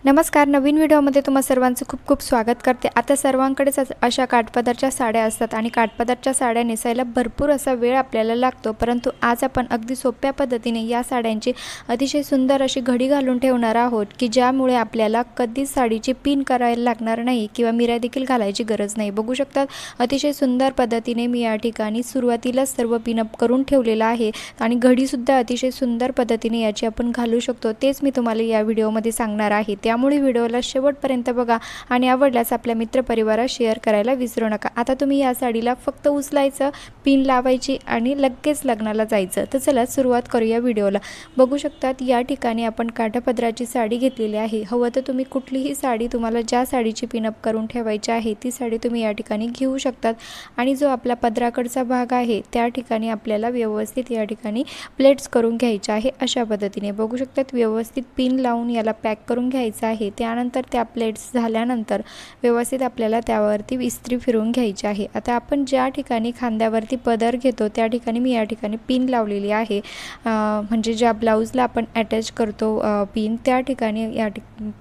नमस्कार. नवीन व्हिडिओमध्ये तुम्हा सर्वांचं खूप खूप स्वागत करते. आता सर्वांकडेच अशा काठपदरच्या साड्या असतात आणि काठपदरच्या साड्या नेसायला भरपूर असा वेळ आपल्याला लागतो, परंतु आज आपण अगदी सोप्या पद्धतीने या साड्यांची अतिशय सुंदर अशी घडी घालून ठेवणार आहोत, की ज्यामुळे आपल्याला कधीच साडीची पिन करायला लागणार नाही किंवा मिऱ्या देखील घालायची गरज नाही. बघू शकतात अतिशय सुंदर पद्धतीने मी या ठिकाणी सुरुवातीलाच सर्व पिनअप करून ठेवलेलं आहे आणि घडीसुद्धा अतिशय सुंदर पद्धतीने याची आपण घालू शकतो. तेच मी तुम्हाला या व्हिडिओमध्ये सांगणार आहे. त्यामुळे व्हिडिओला शेवटपर्यंत बघा आणि आवडल्यास आपल्या मित्रपरिवारात शेअर करायला विसरू नका. आता तुम्ही या साडीला फक्त उचलायचं, पिन लावायची आणि लगेच लग्नाला जायचं. तर चला सुरुवात करूया व्हिडिओला. बघू शकतात या ठिकाणी आपण काठापदराची साडी घेतलेली आहे. हवं तर तुम्ही कुठलीही साडी, तुम्हाला ज्या साडीची पिनअप करून ठेवायची आहे ती साडी तुम्ही या ठिकाणी घेऊ शकतात. आणि जो आपला पदराकडचा भाग आहे त्या ठिकाणी आपल्याला व्यवस्थित या ठिकाणी प्लेट्स करून घ्यायच्या आहे. अशा पद्धतीने बघू शकतात व्यवस्थित पिन लावून याला पॅक करून घ्यायचं आहे. त्यानंतर त्या प्लेट्स झाल्यानंतर व्यवस्थित आपल्याला त्यावरती इस्त्री फिरवून घ्यायची आहे. आता आपण ज्या ठिकाणी खांद्यावरती पदर घेतो त्या ठिकाणी मी या ठिकाणी पिन लावलेली आहे. म्हणजे ज्या ब्लाऊजला आपण अटॅच करतो पिन, त्या ठिकाणी या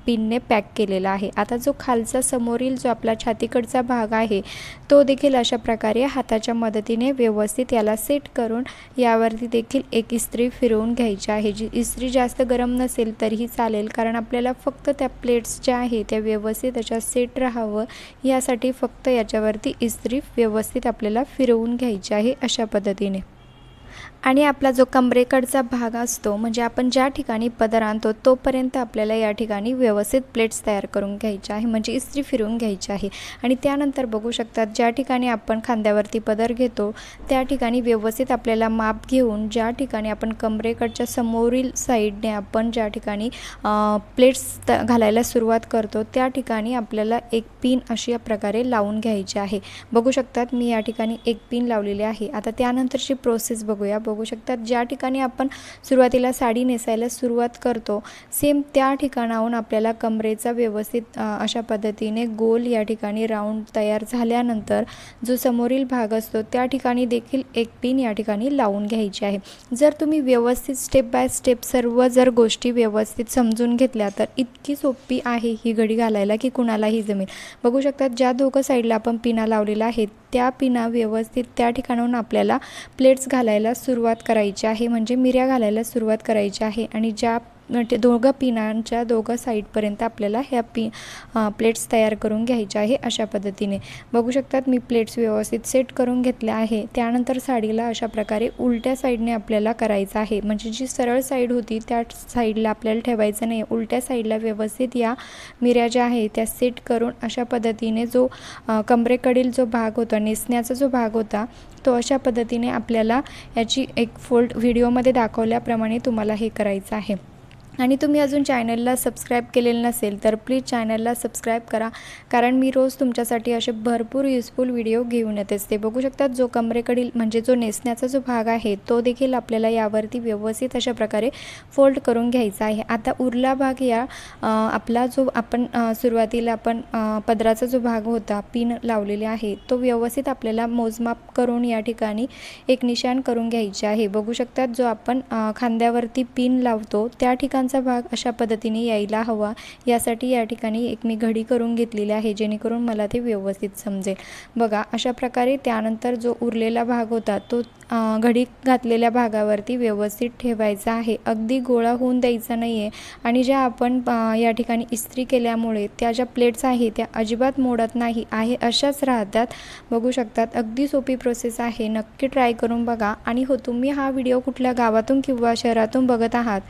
पिनने पॅक केलेला आहे. आता जो खालचा समोरील जो आपला छातीकडचा भाग आहे तो देखील अशा प्रकारे हाताच्या मदतीने व्यवस्थित याला सेट करून यावरती देखील एक इस्त्री फिरवून घ्यायची आहे. जी इस्त्री जास्त गरम नसेल तरीही चालेल, कारण आपल्याला फक्त त्या प्लेट्स ज्या आहे त्या व्यवस्थित त्याच्या सेट राहावं यासाठी फक्त याच्यावरती इस्त्री व्यवस्थित आपल्याला फिरवून घ्यायची आहे अशा पद्धतीने. आणि आपला जो कमरेकडचा भाग असतो, म्हणजे आपण ज्या ठिकाणी पदर आणतो तोपर्यंत आपल्याला या ठिकाणी व्यवस्थित प्लेट्स तयार करून घ्यायची आहे, म्हणजे इस्त्री फिरवून घ्यायची आहे. आणि त्यानंतर बघू शकतात ज्या ठिकाणी आपण खांद्यावरती पदर घेतो त्या ठिकाणी व्यवस्थित आपल्याला माप घेऊन ज्या ठिकाणी आपण कमरेकडच्या समोरील साईडने आपण ज्या ठिकाणी प्लेट्स घालायला सुरुवात करतो त्या ठिकाणी आपल्याला एक पिन अशा प्रकारे लावून घ्यायची आहे. बघू शकतात मी या ठिकाणी एक पिन लावलेली आहे. आता त्यानंतरची प्रोसेस बघूया. बघू शकतात ज्या ठिकाणी आपण सुरुवातीला साडी नेसायला सुरुवात करतो सेम त्या ठिकाणाहून आपल्याला कमरेचा व्यवस्थित अशा पद्धतीने गोल या ठिकाणी राऊंड तयार झाल्यानंतर जो समोरील भाग असतो त्या ठिकाणी देखील एक पिन या ठिकाणी लावून घ्यायची आहे. जर तुम्ही व्यवस्थित स्टेप बाय स्टेप सर्व जर गोष्टी व्यवस्थित समजून घेतल्या तर इतकी सोपी आहे ही घडी घालायला की कुणालाही जमेल. बघू शकतात ज्या दोघं साईडला आपण पिना लावलेला आहे त्या पिना व्यवस्थित त्या ठिकाणाहून आपल्याला प्लेट्स घालायला सुरुवात करायची आहे, म्हणजे मिऱ्या घालायला सुरुवात करायची आहे. आणि ज्या दोघं पिनांच्या दोघं साईडपर्यंत आपल्याला ह्या प्लेट्स तयार करून घ्यायच्या आहे अशा पद्धतीने. बघू शकतात मी प्लेट्स व्यवस्थित सेट करून घेतल्या आहे. त्यानंतर साडीला अशा प्रकारे उलट्या साईडने आपल्याला करायचं आहे, म्हणजे जी सरळ साईड होती त्या साईडला आपल्याला ठेवायचं नाही, उलट्या साईडला व्यवस्थित या मिऱ्या ज्या आहे त्या सेट करून अशा पद्धतीने जो कमरेकडील जो भाग होता, नेसण्याचा जो भाग होता तो अशा पद्धतीने आपल्याला याची एक फोल्ड व्हिडिओमध्ये दाखवल्याप्रमाणे तुम्हाला हे करायचं आहे. आणि तुम्ही अजून चॅनलला सबस्क्राईब केलेलं नसेल तर प्लीज चॅनलला सबस्क्राईब करा, कारण मी रोज तुमच्यासाठी असे भरपूर युजफुल व्हिडिओ घेऊन येत असते. बघू शकतात जो कमरेकडील म्हणजे जो नेसण्याचा जो भाग आहे तो देखील आपल्याला यावरती व्यवस्थित अशा प्रकारे फोल्ड करून घ्यायचा आहे. आता उरला भाग या आपला जो आपण सुरुवातीला आपण पदराचा जो भाग होता पिन लावलेले आहे तो व्यवस्थित आपल्याला मोजमाप करून या ठिकाणी एक निशाण करून घ्यायचे आहे. बघू शकतात जो आपण खांद्यावरती पिन लावतो त्या ठिकाणी भाग अशा पद्धतीने यायला हवा यासाठी या ठिकाणी एक मी घडी करून घेतलेली आहे, जेणेकरून मला ते व्यवस्थित समजेल. बघा अशा प्रकारे त्यानंतर जो उरलेला भाग होता तो घडी घातलेल्या भागावरती व्यवस्थित ठेवायचा आहे. अगदी गोळा होऊन द्यायचा नाही आहे. आणि ज्या आपण या ठिकाणी इस्त्री केल्यामुळे त्या ज्या प्लेट्स आहे त्या अजिबात मोडत नाही आहे, अशाच राहतात. बघू शकतात अगदी सोपी प्रोसेस आहे, नक्की ट्राय करून बघा. आणि हो, तुम्ही हा व्हिडिओ कुठल्या गावातून किंवा शहरातून बघत आहात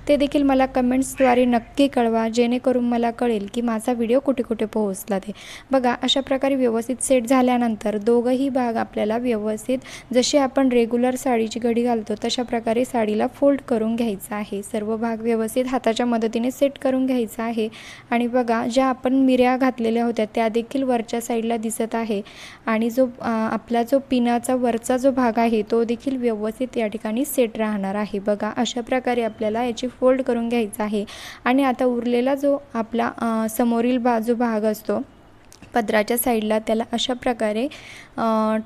ते देखील मला कमेंट्सद्वारे नक्की कळवा, जेणेकरून मला कळेल की माझा व्हिडिओ कुठे कुठे पोहोचला ते. बघा अशा प्रकारे व्यवस्थित सेट झाल्यानंतर दोघंही भाग आपल्याला व्यवस्थित जसे आपण रेग्युलर साडीची घडी घालतो तशा प्रकारे साडीला फोल्ड करून घ्यायचा आहे. सर्व भाग व्यवस्थित हाताच्या मदतीने सेट करून घ्यायचा आहे. आणि बघा ज्या आपण मिऱ्या घातलेल्या होत्या त्या देखील वरच्या साईडला दिसत आहे. आणि जो आपला जो पिनाचा वरचा जो भाग आहे तो देखील व्यवस्थित या ठिकाणी सेट राहणार आहे. बघा अशा प्रकारे आपल्याला याची फोल्ड करून घ्यायचा आहे. आणि आता उरलेला जो आपला समोरील जो भाग असतो पदराच्या साईडला त्याला अशा प्रकारे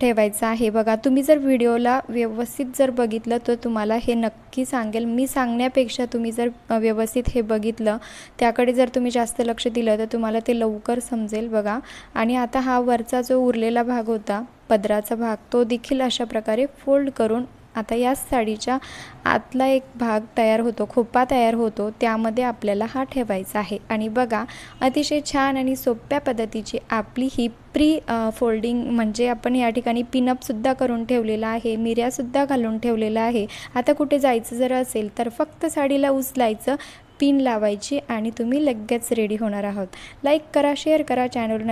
ठेवायचं आहे। बघा, तुम्ही जर व्हिडिओला व्यवस्थित जर बघितलं तर तुम्हाला हे नक्की सांगेल। मी सांगण्यापेक्षा तुम्ही जर व्यवस्थित हे बघितलं, त्याकडे जर तुम्ही जास्त लक्ष दिलं तर तुम्हाला ते लवकर समजेल। बघा, आणि आता हा वरचा जो उरलेला भाग होता पदराचा भाग, तो देखील अशा प्रकारे फोल्ड करून आता या साडीच्या आतला एक भाग तयार होतो, खोपा तयार होतो, त्यामध्ये आपल्याला हा ठेवायचा आहे। आणि बघा, अतिशय छान आणि सोप्या पद्धतीची आपली ही फोल्डिंग म्हणजे आपण या ठिकाणी पिनअपसुद्धा करून ठेवलेला आहे, मिऱ्यासुद्धा घालून ठेवलेला आहे। आता कुठे जायचं जर असेल तर फक्त साडीला उचलायचं, पिन लावायची आणि तुम्ही लगेच रेडी होणार आहोत। लाईक करा, शेअर करा, चॅनल